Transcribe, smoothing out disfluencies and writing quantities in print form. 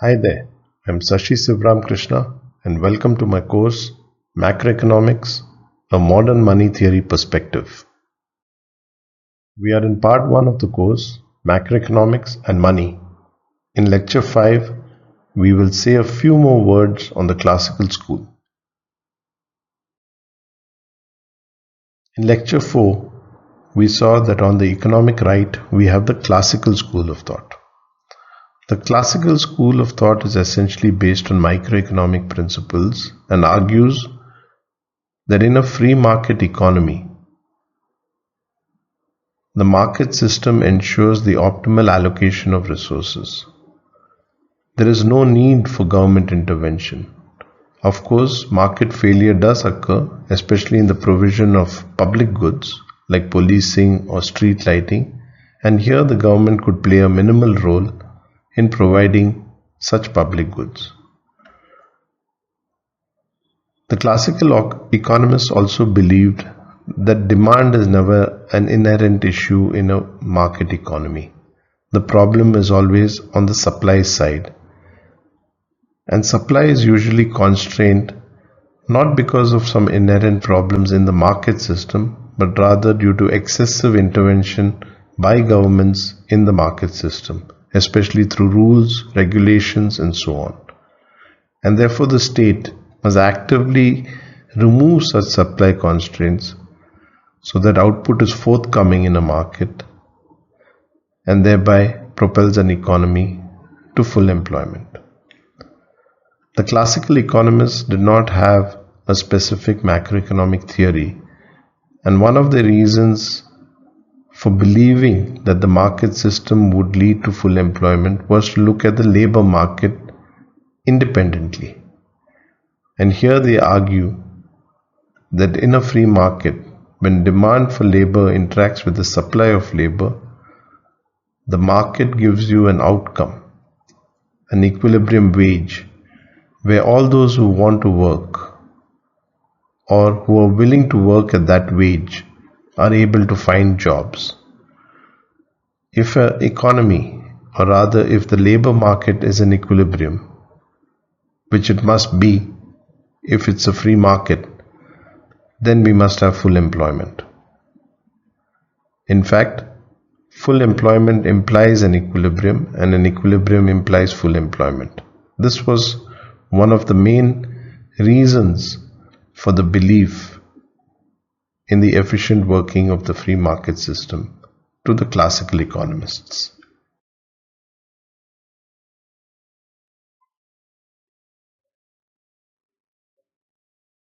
Hi there, I'm Sashi Sivram Krishna and welcome to my course Macroeconomics, a Modern Money Theory Perspective. We are in part 1 of the course Macroeconomics and Money. In lecture 5, we will say a few more words on the classical school. In lecture 4, we saw that on the economic right we have the classical school of thought. The classical school of thought is essentially based on microeconomic principles and argues that in a free market economy, the market system ensures the optimal allocation of resources. There is no need for government intervention. Of course, market failure does occur, especially in the provision of public goods like policing or street lighting, and here the government could play a minimal role in providing such public goods. The classical economists also believed that demand is never an inherent issue in a market economy. The problem is always on the supply side. And supply is usually constrained not because of some inherent problems in the market system, but rather due to excessive intervention by governments in the market system, especially through rules, regulations, and so on. And therefore the state must actively remove such supply constraints so that output is forthcoming in a market and thereby propels an economy to full employment. The classical economists did not have a specific macroeconomic theory, and one of the reasons for believing that the market system would lead to full employment was to look at the labor market independently. And here they argue that in a free market, when demand for labor interacts with the supply of labor, the market gives you an outcome, an equilibrium wage, where all those who want to work or who are willing to work at that wage are able to find jobs. If an economy, or rather if the labor market is in equilibrium, which it must be if it's a free market, then we must have full employment. In fact, full employment implies an equilibrium, and an equilibrium implies full employment. This was one of the main reasons for the belief in the efficient working of the free market system to the classical economists.